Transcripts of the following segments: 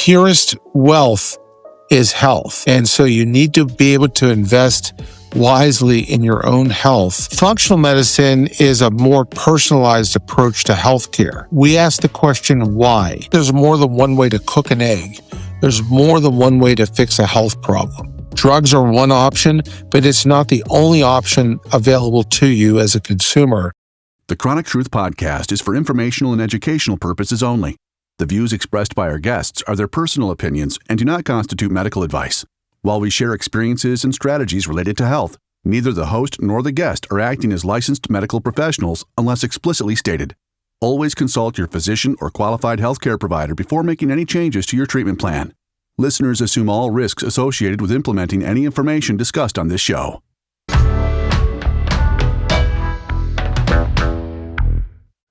purest wealth is health. And so you need to be able to invest wisely in your own health. Functional medicine is a more personalized approach to healthcare. We ask the question, why? There's more than one way to cook an egg. There's more than one way to fix a health problem. Drugs are one option, but it's not the only option available to you as a consumer. The Chronic Truth Podcast is for informational and educational purposes only. The views expressed by our guests are their personal opinions and do not constitute medical advice. While we share experiences and strategies related to health, neither the host nor the guest are acting as licensed medical professionals unless explicitly stated. Always consult your physician or qualified healthcare provider before making any changes to your treatment plan. Listeners assume all risks associated with implementing any information discussed on this show.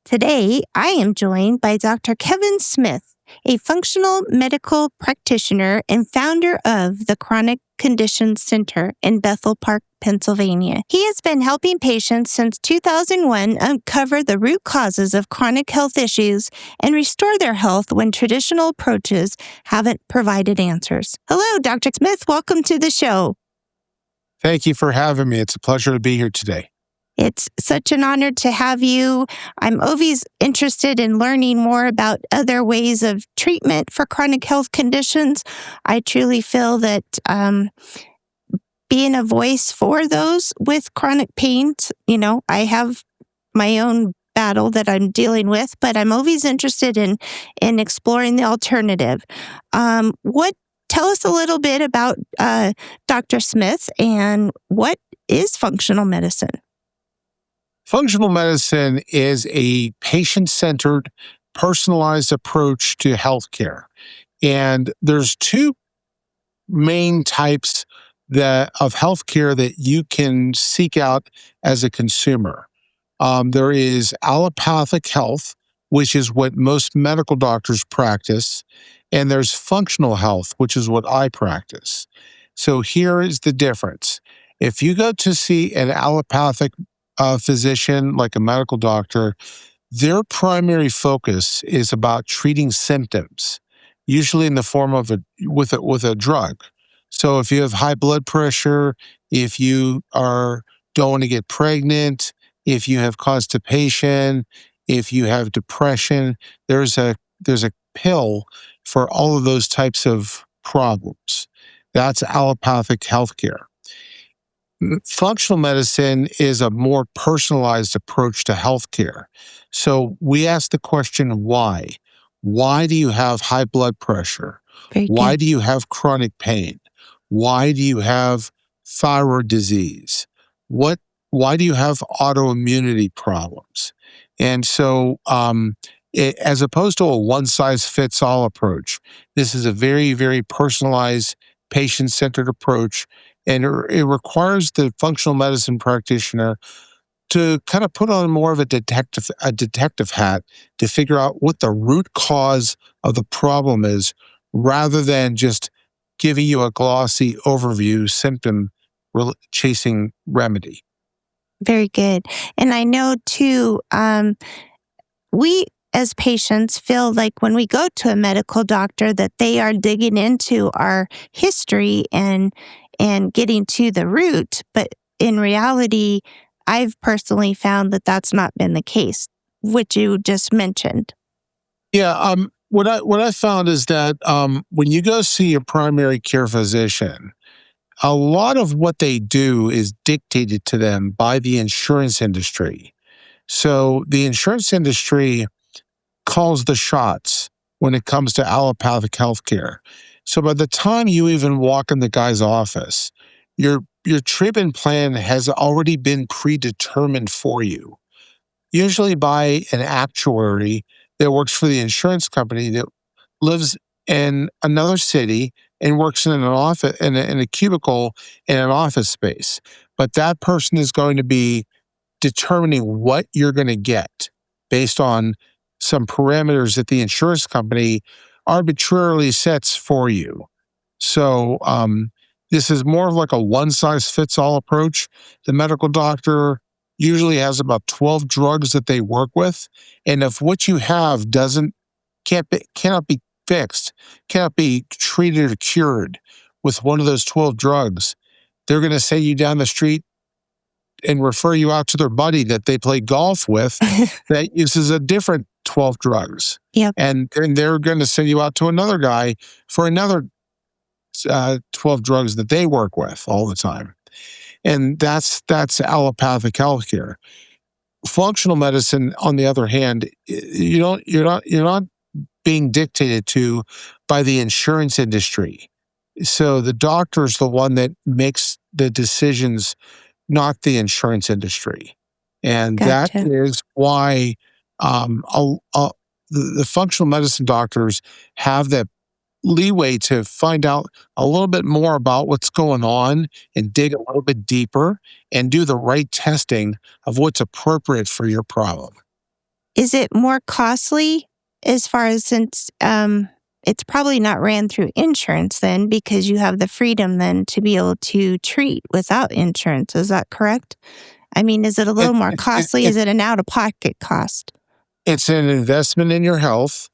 Today, I am joined by Dr. Kevin Smith, a functional medical practitioner and founder of the Chronic Conditions Center in Bethel Park, Pennsylvania. He has been helping patients since 2001 uncover the root causes of chronic health issues and restore their health when traditional approaches haven't provided answers. Hello, Dr. Smith. Welcome to the show. Thank you for having me. It's a pleasure to be here today. It's such an honor to have you. I'm always interested in learning more about other ways of treatment for chronic health conditions. I truly feel that being a voice for those with chronic pains, I have my own battle that I'm dealing with, but I'm always interested in exploring the alternative. Tell us a little bit about Dr. Smith and what is functional medicine? Functional medicine is a patient-centered, personalized approach to healthcare. And there's two main types of healthcare that you can seek out as a consumer. There is allopathic health, which is what most medical doctors practice, and there's functional health, which is what I practice. So here is the difference. If you go to see an allopathic physician, like a medical doctor, their primary focus is about treating symptoms, usually in the form of with a drug. So if you have high blood pressure, if you don't want to get pregnant, if you have constipation, if you have depression, there's a pill for all of those types of problems. That's allopathic healthcare. Functional medicine is a more personalized approach to healthcare. So we ask the question, why? Why do you have high blood pressure? Why do you have chronic pain? Why do you have thyroid disease? Why do you have autoimmunity problems? And so as opposed to a one-size-fits-all approach, this is a very, very personalized, patient-centered approach. And it requires the functional medicine practitioner to kind of put on more of a detective hat to figure out what the root cause of the problem is, rather than just giving you a glossy overview symptom chasing remedy. Very good. And I know too, we as patients feel like when we go to a medical doctor that they are digging into our history and getting to the root. But in reality, I've personally found that that's not been the case, which you just mentioned. Yeah. What I found is that when you go see your primary care physician, a lot of what they do is dictated to them by the insurance industry. So the insurance industry calls the shots when it comes to allopathic healthcare. So by the time you even walk in the guy's office, your treatment plan has already been predetermined for you, usually by an actuary that works for the insurance company that lives in another city and works in an office in a cubicle in an office space. But that person is going to be determining what you're going to get based on some parameters that the insurance company arbitrarily sets for you. So this is more of like a one-size-fits-all approach. The medical doctor usually has about 12 drugs that they work with, and if what you have cannot be fixed, cannot be treated or cured with one of those 12 drugs. They're going to send you down the street and refer you out to their buddy that they play golf with that uses a different 12 drugs. Yep. And they're going to send you out to another guy for another 12 drugs that they work with all the time. And that's allopathic healthcare. Functional medicine, on the other hand, you're not being dictated to by the insurance industry. So the doctor's the one that makes the decisions, not the insurance industry. And that Gotcha. is why the functional medicine doctors have that leeway to find out a little bit more about what's going on and dig a little bit deeper and do the right testing of what's appropriate for your problem. Is it more costly as far as since it's probably not ran through insurance then because you have the freedom then to be able to treat without insurance? Is that correct? I mean, is it a little more costly? Is it an out-of-pocket cost? It's an investment in your health.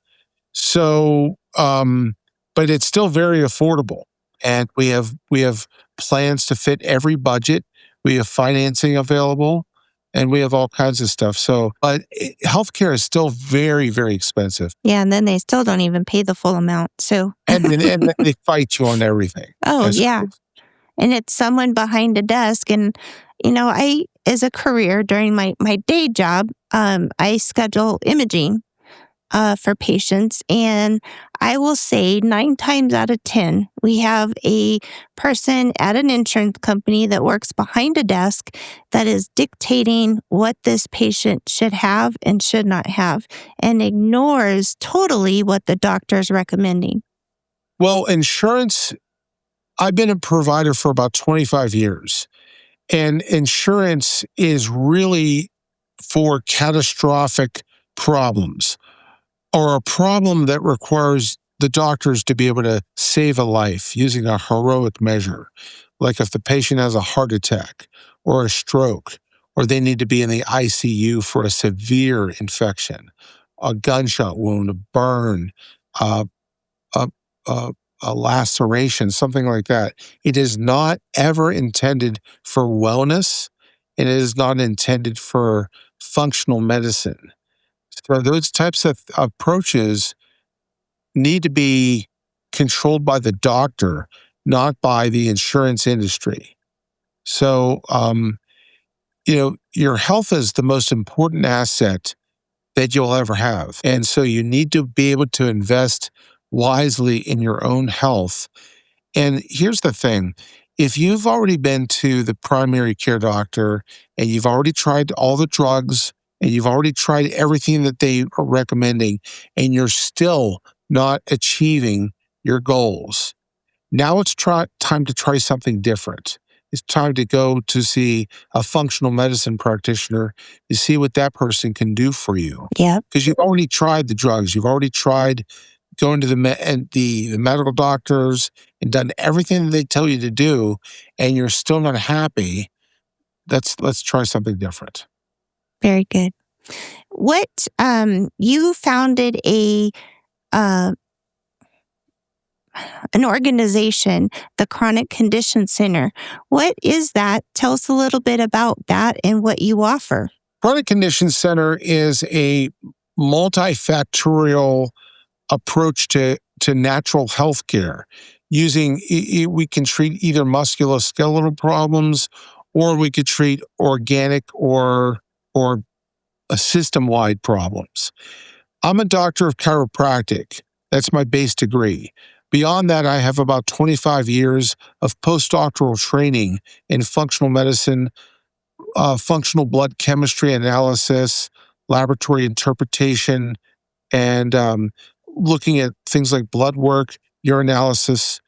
So, but it's still very affordable. And we have plans to fit every budget. We have financing available, and we have all kinds of stuff. So, but healthcare is still very, very expensive. Yeah, and then they still don't even pay the full amount. So, And then they fight you on everything. oh yeah, and it's someone behind a desk. And I, as a career during my day job, I schedule imaging for patients. And I will say 9 times out of 10, we have a person at an insurance company that works behind a desk that is dictating what this patient should have and should not have and ignores totally what the doctor is recommending. Well, insurance, I've been a provider for about 25 years. And insurance is really for catastrophic problems, or a problem that requires the doctors to be able to save a life using a heroic measure, like if the patient has a heart attack or a stroke, or they need to be in the ICU for a severe infection, a gunshot wound, a burn, a, a, a laceration, something like that. It is not ever intended for wellness, and it is not intended for functional medicine. So those types of approaches need to be controlled by the doctor, not by the insurance industry. So, your health is the most important asset that you'll ever have. And so you need to be able to invest wisely in your own health. And here's the thing. If you've already been to the primary care doctor and you've already tried all the drugs and you've already tried everything that they are recommending and you're still not achieving your goals, now it's time to try something different. It's time to go to see a functional medicine practitioner to see what that person can do for you. Yeah. Because you've already tried the drugs. You've already tried going to the medical doctors and done everything that they tell you to do, and you're still not happy. Let's try something different. Very good. What you founded an organization, the Chronic Condition Center. What is that? Tell us a little bit about that and what you offer. Chronic Condition Center is a multifactorial approach to natural health care. We can treat either musculoskeletal problems, or we could treat organic or system-wide problems. I'm a doctor of chiropractic. That's my base degree. Beyond that, I have about 25 years of post-doctoral training in functional medicine, functional blood chemistry analysis, laboratory interpretation, and looking at things like blood work, urinalysis,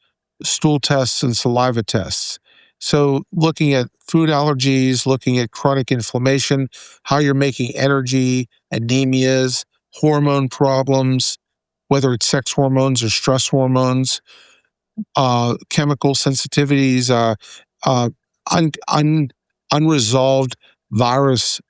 stool tests, and saliva tests. So looking at food allergies, looking at chronic inflammation, how you're making energy, anemias, hormone problems, whether it's sex hormones or stress hormones, chemical sensitivities, unresolved virus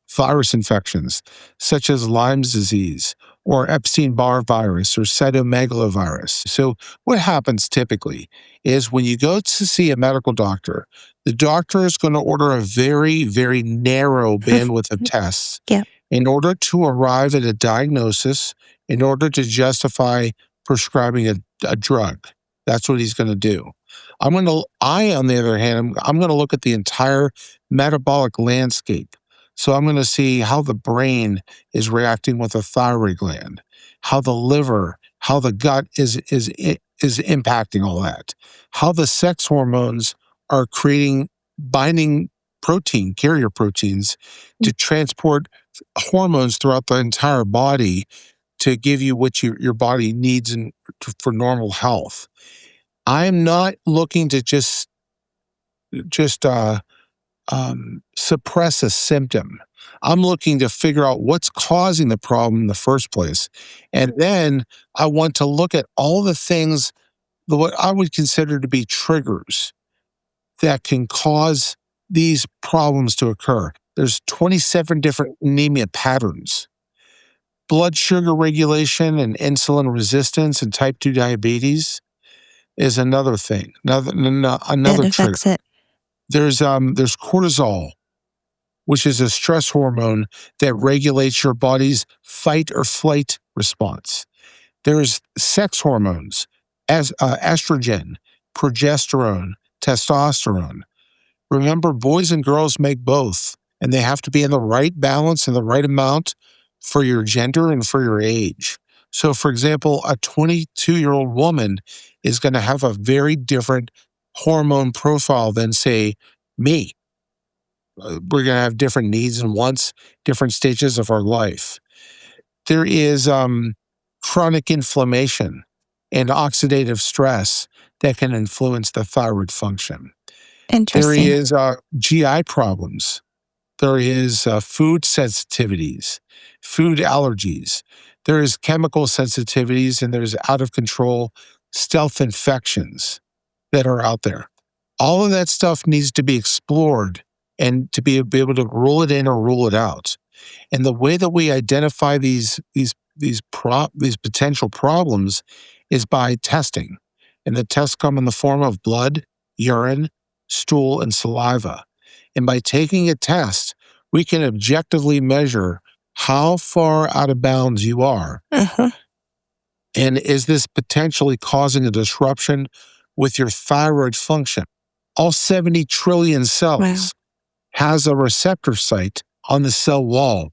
infections, such as Lyme's disease or Epstein-Barr virus or cytomegalovirus. So what happens typically is when you go to see a medical doctor, the doctor is going to order a very, very narrow bandwidth of tests Yeah. in order to arrive at a diagnosis, in order to justify prescribing a drug. That's what he's going to do. I, on the other hand, I'm going to look at the entire metabolic landscape. So I'm going to see how the brain is reacting with the thyroid gland, how the liver, how the gut is impacting all that, how the sex hormones are creating binding protein, carrier proteins, to transport hormones throughout the entire body to give you what your body needs for normal health. I'm not looking to just suppress a symptom. I'm looking to figure out what's causing the problem in the first place. And then I want to look at all the things, what I would consider to be triggers that can cause these problems to occur. There's 27 different anemia patterns. Blood sugar regulation and insulin resistance and type 2 diabetes is another thing, another That trigger. affects it. There's cortisol, which is a stress hormone that regulates your body's fight or flight response. There's sex hormones, as estrogen, progesterone, testosterone. Remember, boys and girls make both, and they have to be in the right balance and the right amount for your gender and for your age. So, for example, a 22-year-old woman is going to have a very different hormone profile than, say, me. We're going to have different needs and wants, different stages of our life. There is chronic inflammation and oxidative stress that can influence the thyroid function. There Interesting. is GI problems. There is food sensitivities, food allergies. There is chemical sensitivities, and there's out of control stealth infections that are out there. All of that stuff needs to be explored and to be able to rule it in or rule it out. And the way that we identify these potential problems is by testing. And the tests come in the form of blood, urine, stool, and saliva. And by taking a test, we can objectively measure how far out of bounds you are. Uh-huh. And is this potentially causing a disruption with your thyroid function? All 70 trillion cells has a receptor site on the cell wall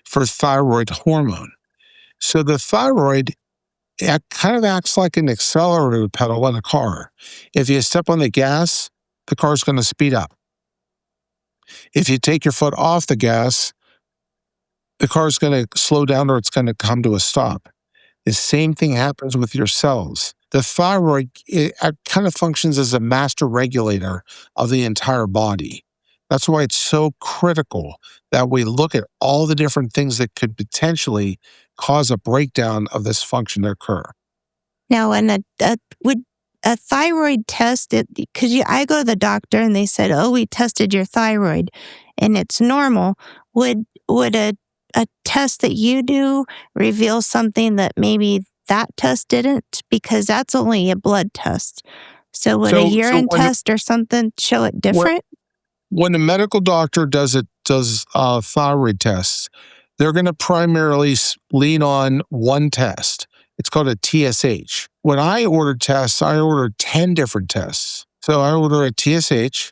for thyroid hormone. So the thyroid kind of acts like an accelerator pedal in a car. If you step on the gas, the car's going to speed up. If you take your foot off the gas, the car's going to slow down or it's going to come to a stop. The same thing happens with your cells. The thyroid kind of functions as a master regulator of the entire body. That's why it's so critical that we look at all the different things that could potentially cause a breakdown of this function to occur. Now, would a thyroid test, because I go to the doctor and they said, "Oh, we tested your thyroid and it's normal." Would a test that you do reveal something that maybe that test didn't? Because that's only a blood test. So would a urine test or something show it different? When a medical doctor does thyroid tests, they're going to primarily lean on one test. It's called a TSH. When I order tests, I order 10 different tests. So I order a TSH,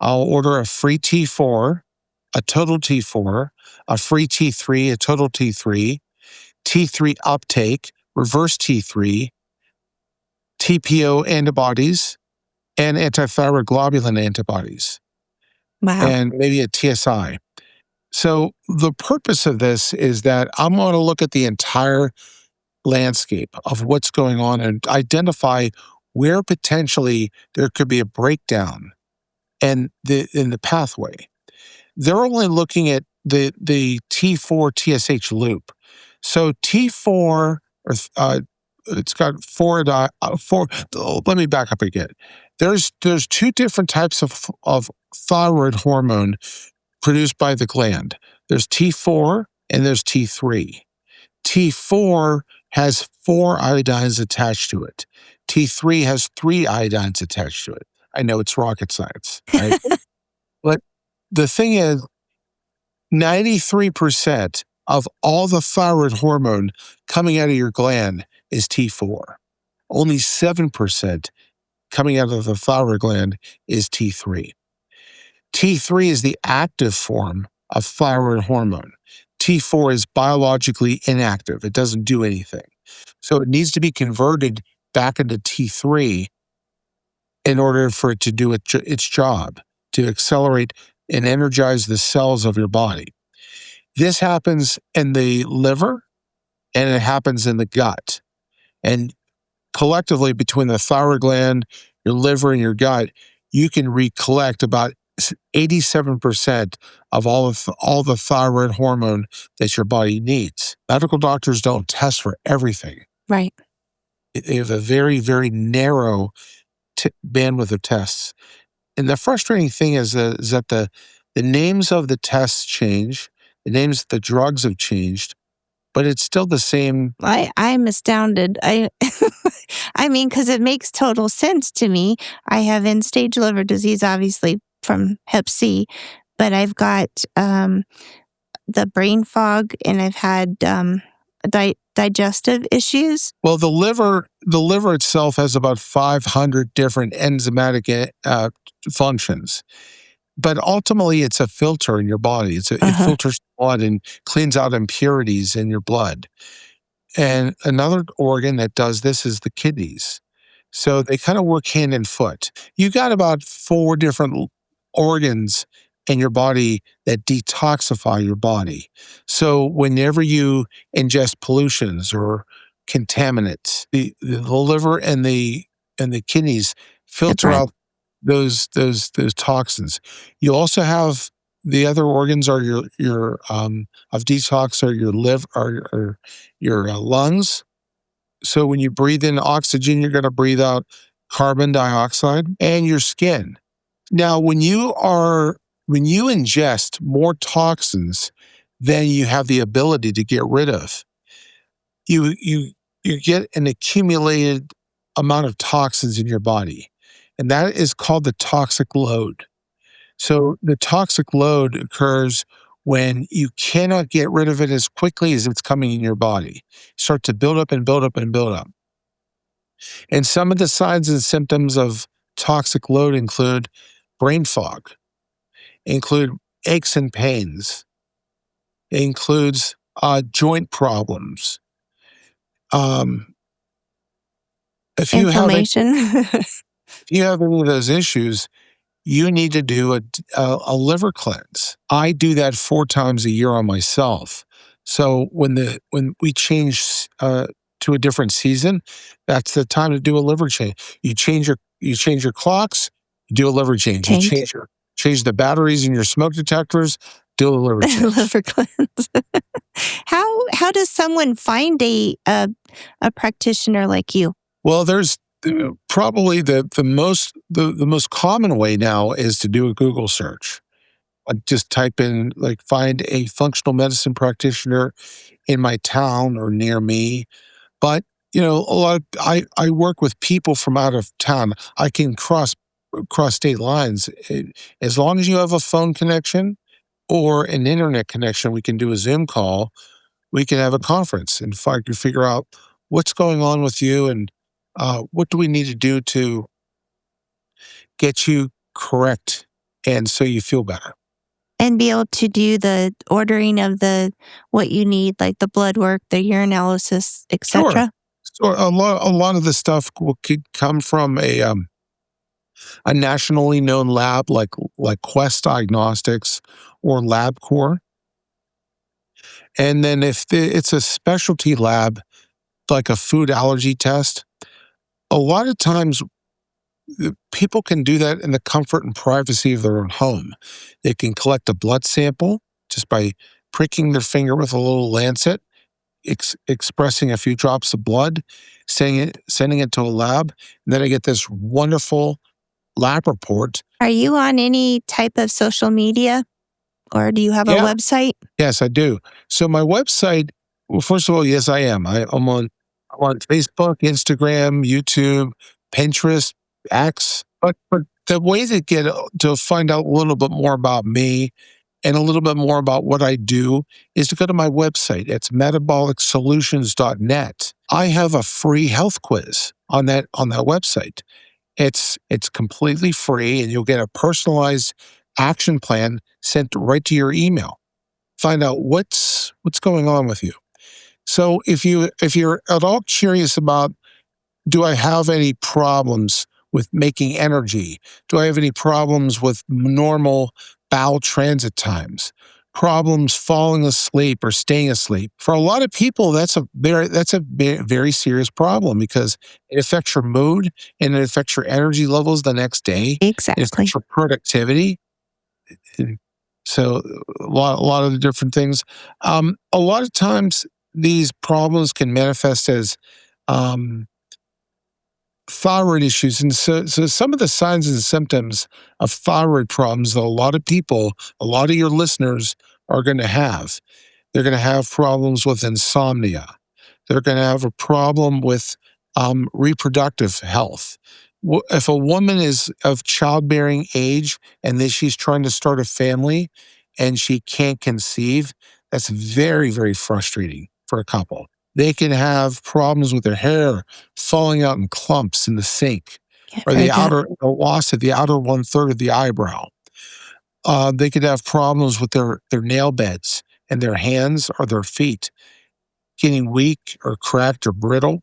I'll order a free T4, a total T4, a free T3, a total T3, T3 uptake, reverse T3, TPO antibodies, and antithyroid globulin antibodies. Wow. And maybe a TSI. So the purpose of this is that I'm going to look at the entire landscape of what's going on and identify where potentially there could be a breakdown in the pathway. They're only looking at the T4 TSH loop. So T4, it's got four. Let me back up again. There's two different types of thyroid hormone produced by the gland. There's T4 and there's T3. T4 has 4 iodines attached to it. T3 has 3 iodines attached to it. I know it's rocket science, right? But the thing is, 93% of all the thyroid hormone coming out of your gland is T4. Only 7% coming out of the thyroid gland is T3. T3 is the active form of thyroid hormone. T4 is biologically inactive. It doesn't do anything. So it needs to be converted back into T3 in order for it to do its job, to accelerate and energize the cells of your body. This happens in the liver and it happens in the gut. And collectively, between the thyroid gland, your liver, and your gut, you can recollect about 87% of all the thyroid hormone that your body needs. Medical doctors don't test for everything. Right. They have a very, very narrow bandwidth of tests. And the frustrating thing is that the names of the tests change, the names of the drugs have changed, but it's still the same. I'm astounded. I mean, because it makes total sense to me. I have end-stage liver disease, obviously, from Hep C, but I've got the brain fog and I've had digestive issues. Well, the liver itself has about 500 different enzymatic functions. But ultimately, it's a filter in your body. It filters blood and cleans out impurities in your blood. And another organ that does this is the kidneys. So they kind of work hand in foot. You got about 4 different organs in your body that detoxify your body. So whenever you ingest pollutions or contaminants, the liver and the kidneys filter out those toxins. You also have the other organs are your of detox are your liver or your lungs. So when you breathe in oxygen, you're going to breathe out carbon dioxide, and your skin. Now, when you ingest more toxins than you have the ability to get rid of, you get an accumulated amount of toxins in your body, and that is called the toxic load. So the toxic load occurs when you cannot get rid of it as quickly as it's coming in your body. Start to build up and build up and build up. And some of the signs and symptoms of toxic load include brain fog, include aches and pains, it includes joint problems. If you have Inflammation. if you have any of those issues, you need to do a liver cleanse. I do that 4 times a year on myself. So when we change to a different season, that's the time to do a liver change. You change your clocks, you do a liver change. You change the batteries in your smoke detectors, do a liver change. Liver cleanse. How does someone find a practitioner like you? Well, there's probably the most common way now is to do a Google search. Like just type in, like, find a functional medicine practitioner in my town or near me. But I work with people from out of town. I can cross state lines. As long as you have a phone connection or an internet connection, we can do a Zoom call. We can have a conference and figure out what's going on with you and what do we need to do to get you correct and so you feel better. And be able to do the ordering of what you need, like the blood work, the urinalysis, etc. Sure. So a lot of the stuff could come from a nationally known lab like Quest Diagnostics or LabCorp. And then if it's a specialty lab like a food allergy test, a lot of times people can do that in the comfort and privacy of their own home. They can collect a blood sample just by pricking their finger with a little lancet, expressing a few drops of blood, sending it to a lab, and then I get this wonderful lab report. Are you on any type of social media, or do you have a website? Yes, I do. So my website Well, first of all, yes, I am. I'm on Facebook, Instagram, YouTube, Pinterest, X. But the way to get to find out a little bit more about me and a little bit more about what I do is to go to my website. It's metabolicsolutions.net. I have a free health quiz on that website. It's completely free, and you'll get a personalized action plan sent right to your email. Find out what's going on with you. So if you're at all curious about, do I have any problems with making energy? Do I have any problems with normal bowel transit times? Problems falling asleep or staying asleep? For a lot of people, that's a very serious problem because it affects your mood and it affects your energy levels the next day. It Exactly. affects your productivity. And so a lot of the different things. A lot of times these problems can manifest as um, thyroid issues. And so some of the signs and symptoms of thyroid problems that a lot of people, a lot of your listeners are going to have. They're going to have problems with insomnia. They're going to have a problem with reproductive health. If a woman is of childbearing age and then she's trying to start a family and she can't conceive, that's very, very frustrating for a couple. They can have problems with their hair falling out in clumps in the sink, Yeah, or very good. the loss of the outer one third of the eyebrow. They could have problems with their nail beds and their hands or their feet getting weak or cracked or brittle.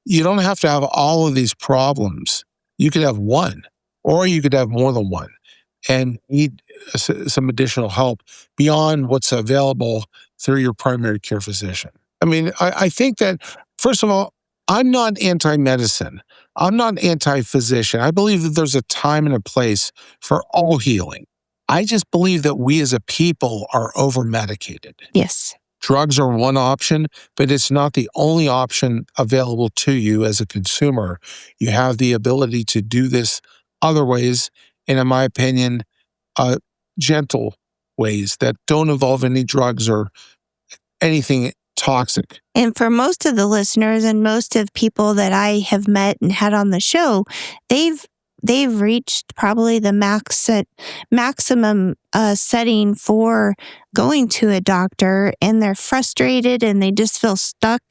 You don't have to have all of these problems. You could have one, or you could have more than one and need some additional help beyond what's available through your primary care physician. I mean, I think that, first of all, I'm not anti medicine. I'm not anti physician. I believe that there's a time and a place for all healing. I just believe that we as a people are over medicated. Yes. Drugs are one option, but it's not the only option available to you as a consumer. You have the ability to do this other ways, and in my opinion, uh, gentle ways that don't involve any drugs or anything toxic. And for most of the listeners and most of people that I have met and had on the show, they've reached probably the maximum setting for going to a doctor, and they're frustrated and they just feel stuck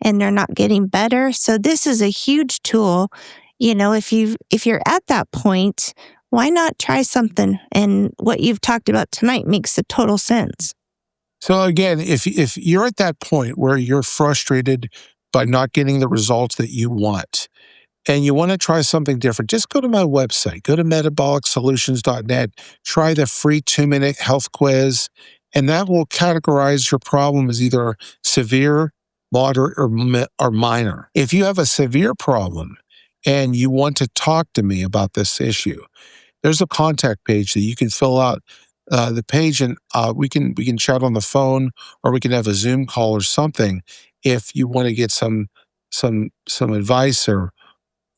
and they're not getting better. So this is a huge tool. You know, if you're at that point, why not try something? And what you've talked about tonight makes a total sense. So again, if you're at that point where you're frustrated by not getting the results that you want, and you want to try something different, just go to my website, go to metabolicsolutions.net, try the free 2-minute health quiz, and that will categorize your problem as either severe, moderate, or minor. If you have a severe problem and you want to talk to me about this issue, there's a contact page that you can fill out the page, and we can chat on the phone, or we can have a Zoom call or something if you want to get some advice or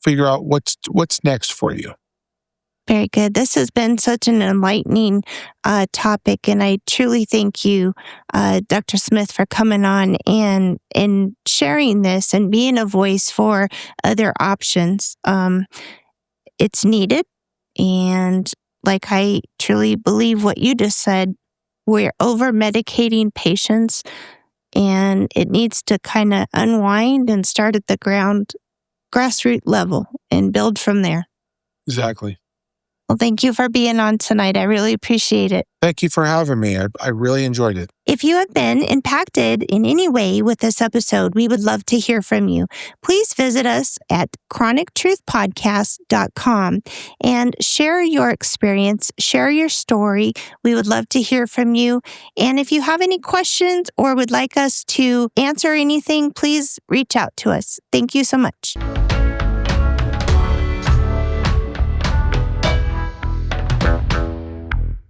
figure out what's next for you. Very good. This has been such an enlightening topic, and I truly thank you, Dr. Smith, for coming on and sharing this and being a voice for other options. It's needed, and like I truly believe what you just said, we're over medicating patients, and it needs to kind of unwind and start at the grassroots level and build from there. Exactly. Well, thank you for being on tonight. I really appreciate it. Thank you for having me. I really enjoyed it. If you have been impacted in any way with this episode, we would love to hear from you. Please visit us at chronictruthpodcast.com and share your experience, share your story. We would love to hear from you. And if you have any questions or would like us to answer anything, please reach out to us. Thank you so much.